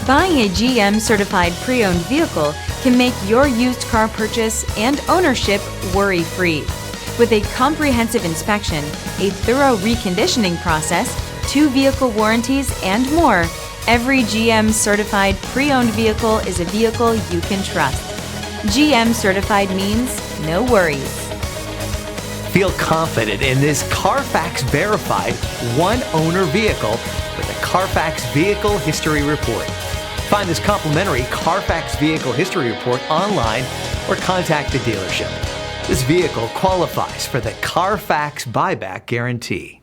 Buying a GM certified pre-owned vehicle can make your used car purchase and ownership worry-free. With a comprehensive inspection, a thorough reconditioning process, 2 vehicle warranties, and more, every GM certified pre-owned vehicle is a vehicle you can trust. GM certified means no worries. Feel confident in this Carfax verified one-owner vehicle with a Carfax Vehicle History Report. Find this complimentary Carfax Vehicle History Report online or contact the dealership. This vehicle qualifies for the Carfax Buyback Guarantee.